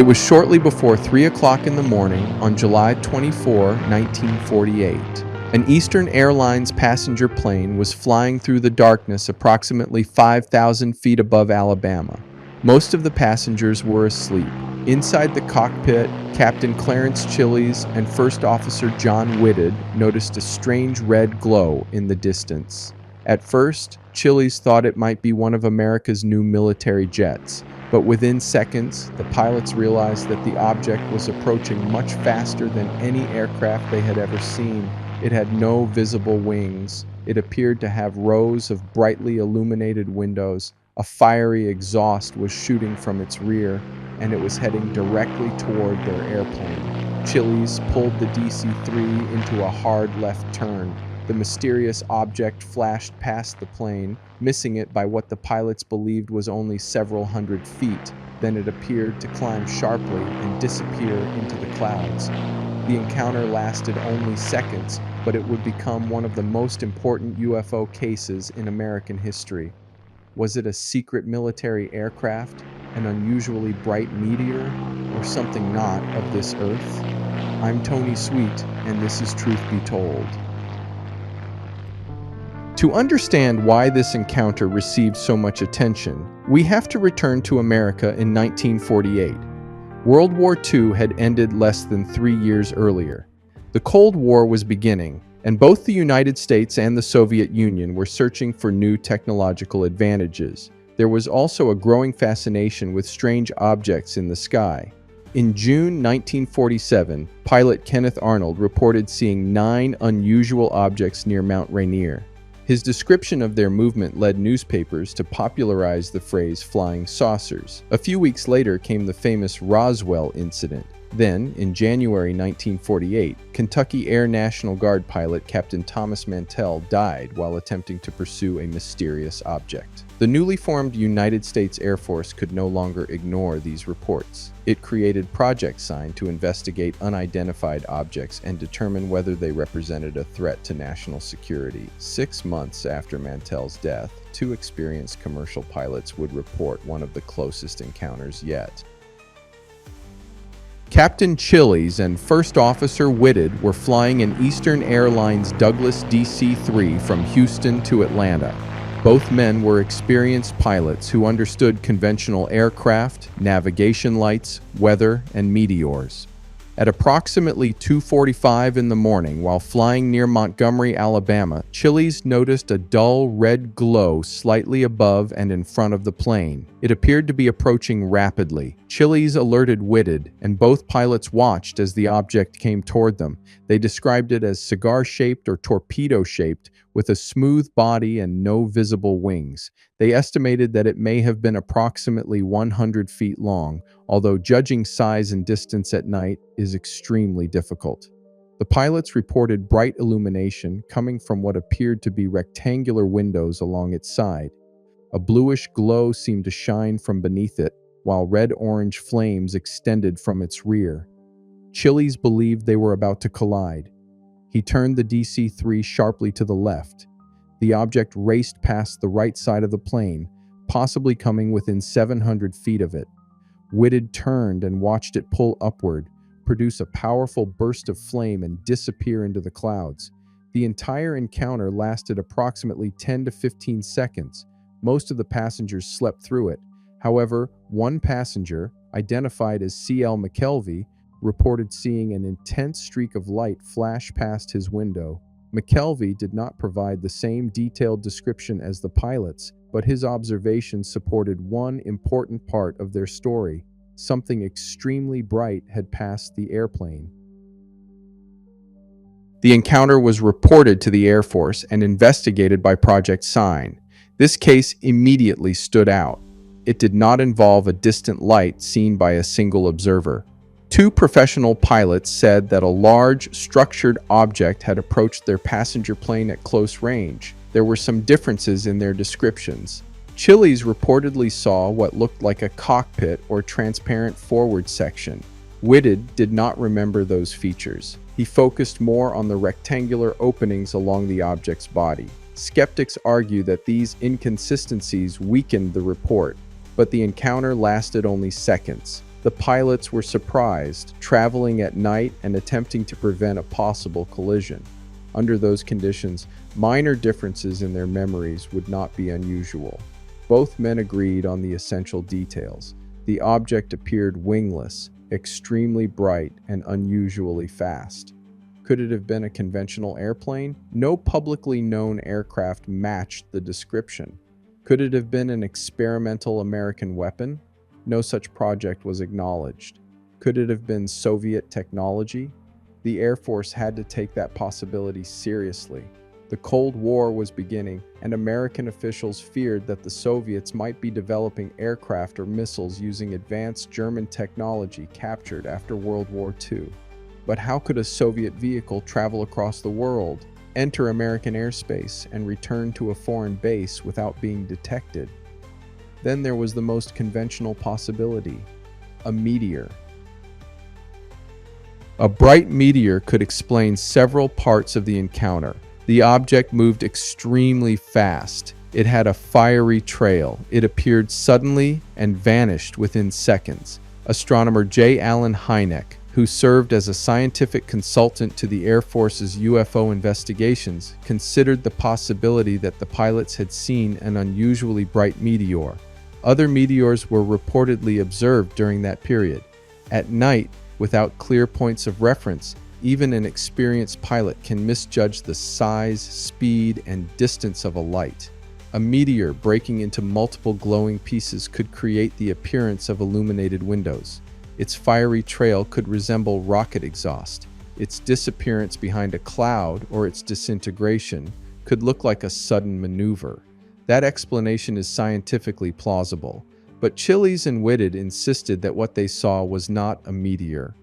It was shortly before 3 o'clock in the morning on July 24, 1948. An Eastern Airlines passenger plane was flying through the darkness approximately 5,000 feet above Alabama. Most of the passengers were asleep. Inside the cockpit, Captain Clarence Chiles and First Officer John Whitted noticed a strange red glow in the distance. At first, Chiles thought it might be one of America's new military jets, but within seconds, the pilots realized that the object was approaching much faster than any aircraft they had ever seen. It had no visible wings. It appeared to have rows of brightly illuminated windows. A fiery exhaust was shooting from its rear, and it was heading directly toward their airplane. Chiles pulled the DC-3 into a hard left turn. The mysterious object flashed past the plane, missing it by what the pilots believed was only several hundred feet. Then it appeared to climb sharply and disappear into the clouds. The encounter lasted only seconds, but it would become one of the most important UFO cases in American history. Was it a secret military aircraft, an unusually bright meteor, or something not of this earth? I'm Tony Sweet, and this is Truth Be Told. To understand why this encounter received so much attention, we have to return to America in 1948. World War II had ended less than 3 years earlier. The Cold War was beginning, and both the United States and the Soviet Union were searching for new technological advantages. There was also a growing fascination with strange objects in the sky. In June 1947, pilot Kenneth Arnold reported seeing 9 unusual objects near Mount Rainier. His description of their movement led newspapers to popularize the phrase flying saucers. A few weeks later came the famous Roswell incident. Then, in January 1948, Kentucky Air National Guard pilot Captain Thomas Mantell died while attempting to pursue a mysterious object. The newly formed United States Air Force could no longer ignore these reports. It created Project Sign to investigate unidentified objects and determine whether they represented a threat to national security. 6 months after Mantell's death, 2 experienced commercial pilots would report one of the closest encounters yet. Captain Chiles and First Officer Whitted were flying an Eastern Airlines Douglas DC-3 from Houston to Atlanta. Both men were experienced pilots who understood conventional aircraft, navigation lights, weather, and meteors. At approximately 2:45 in the morning, while flying near Montgomery, Alabama, Chiles noticed a dull red glow slightly above and in front of the plane. It appeared to be approaching rapidly. Chiles alerted Whitted, and both pilots watched as the object came toward them. They described it as cigar-shaped or torpedo-shaped, with a smooth body and no visible wings. They estimated that it may have been approximately 100 feet long, although judging size and distance at night is extremely difficult. The pilots reported bright illumination coming from what appeared to be rectangular windows along its side. A bluish glow seemed to shine from beneath it, while red-orange flames extended from its rear. Chiles believed they were about to collide. He turned the DC-3 sharply to the left. The object raced past the right side of the plane, possibly coming within 700 feet of it. Whitted turned and watched it pull upward, produce a powerful burst of flame and disappear into the clouds. The entire encounter lasted approximately 10 to 15 seconds. Most of the passengers slept through it. However, one passenger, identified as C.L. McKelvey, reported seeing an intense streak of light flash past his window. McKelvey did not provide the same detailed description as the pilots, but his observations supported one important part of their story. Something extremely bright had passed the airplane. The encounter was reported to the Air Force and investigated by Project Sign. This case immediately stood out. It did not involve a distant light seen by a single observer. 2 professional pilots said that a large, structured object had approached their passenger plane at close range. There were some differences in their descriptions. Chiles reportedly saw what looked like a cockpit or transparent forward section. Whitted did not remember those features. He focused more on the rectangular openings along the object's body. Skeptics argue that these inconsistencies weakened the report, but the encounter lasted only seconds. The pilots were surprised, traveling at night and attempting to prevent a possible collision. Under those conditions, minor differences in their memories would not be unusual. Both men agreed on the essential details. The object appeared wingless, extremely bright, and unusually fast. Could it have been a conventional airplane? No publicly known aircraft matched the description. Could it have been an experimental American weapon? No such project was acknowledged. Could it have been Soviet technology? The Air Force had to take that possibility seriously. The Cold War was beginning, and American officials feared that the Soviets might be developing aircraft or missiles using advanced German technology captured after World War II. But how could a Soviet vehicle travel across the world, enter American airspace, and return to a foreign base without being detected? Then there was the most conventional possibility: a meteor. A bright meteor could explain several parts of the encounter. The object moved extremely fast. It had a fiery trail. It appeared suddenly and vanished within seconds. Astronomer J. Allen Hynek, who served as a scientific consultant to the Air Force's UFO investigations, considered the possibility that the pilots had seen an unusually bright meteor. Other meteors were reportedly observed during that period. At night, without clear points of reference, even an experienced pilot can misjudge the size, speed, and distance of a light. A meteor breaking into multiple glowing pieces could create the appearance of illuminated windows. Its fiery trail could resemble rocket exhaust. Its disappearance behind a cloud or its disintegration could look like a sudden maneuver. That explanation is scientifically plausible, but Chiles and Whitted insisted that what they saw was not a meteor.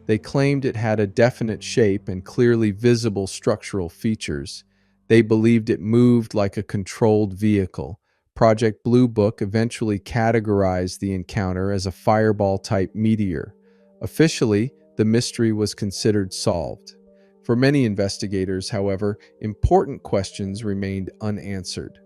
They claimed it had a definite shape and clearly visible structural features. They believed it moved like a controlled vehicle. Project Blue Book eventually categorized the encounter as a fireball-type meteor. Officially, the mystery was considered solved. For many investigators, however, important questions remained unanswered.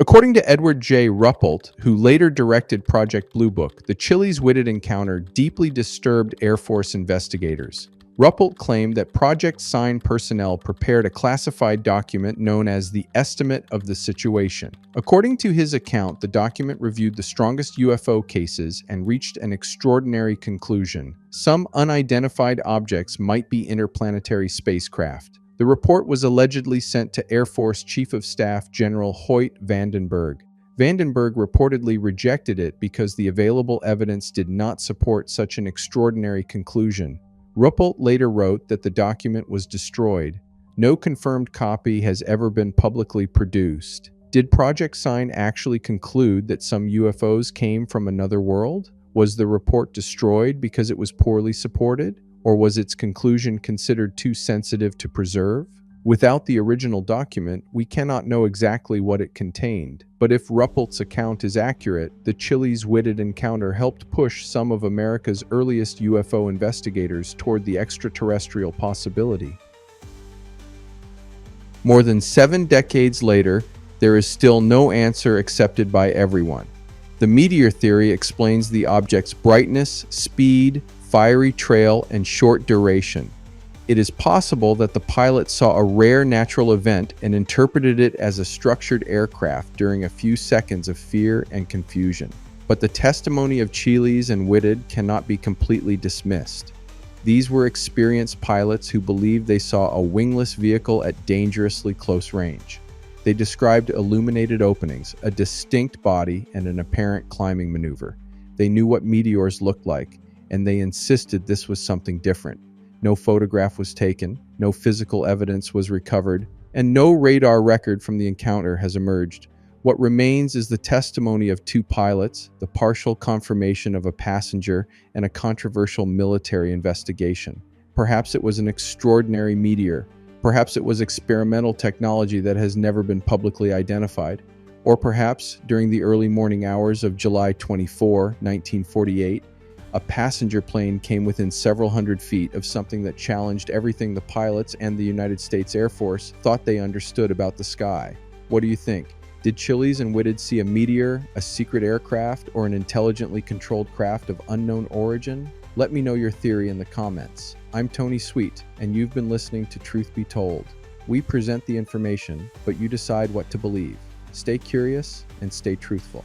According to Edward J. Ruppelt, who later directed Project Blue Book, the Chiles-Whitted encounter deeply disturbed Air Force investigators. Ruppelt claimed that Project Sign personnel prepared a classified document known as the Estimate of the Situation. According to his account, the document reviewed the strongest UFO cases and reached an extraordinary conclusion. Some unidentified objects might be interplanetary spacecraft. The report was allegedly sent to Air Force Chief of Staff General Hoyt Vandenberg. Vandenberg reportedly rejected it because the available evidence did not support such an extraordinary conclusion. Ruppelt later wrote that the document was destroyed. No confirmed copy has ever been publicly produced. Did Project Sign actually conclude that some UFOs came from another world? Was the report destroyed because it was poorly supported? Or was its conclusion considered too sensitive to preserve? Without the original document, we cannot know exactly what it contained. But if Ruppelt's account is accurate, the Chiles-Whitted encounter helped push some of America's earliest UFO investigators toward the extraterrestrial possibility. More than 7 decades later, there is still no answer accepted by everyone. The meteor theory explains the object's brightness, speed, fiery trail, and short duration. It is possible that the pilot saw a rare natural event and interpreted it as a structured aircraft during a few seconds of fear and confusion. But the testimony of Chiles and Whitted cannot be completely dismissed. These were experienced pilots who believed they saw a wingless vehicle at dangerously close range. They described illuminated openings, a distinct body, and an apparent climbing maneuver. They knew what meteors looked like, and they insisted this was something different. No photograph was taken, no physical evidence was recovered, and no radar record from the encounter has emerged. What remains is the testimony of 2 pilots, the partial confirmation of a passenger, and a controversial military investigation. Perhaps it was an extraordinary meteor. Perhaps it was experimental technology that has never been publicly identified. Or perhaps, during the early morning hours of July 24, 1948, a passenger plane came within several hundred feet of something that challenged everything the pilots and the United States Air Force thought they understood about the sky. What do you think? Did Chiles and Whitted see a meteor, a secret aircraft, or an intelligently controlled craft of unknown origin? Let me know your theory in the comments. I'm Tony Sweet, and you've been listening to Truth Be Told. We present the information, but you decide what to believe. Stay curious and stay truthful.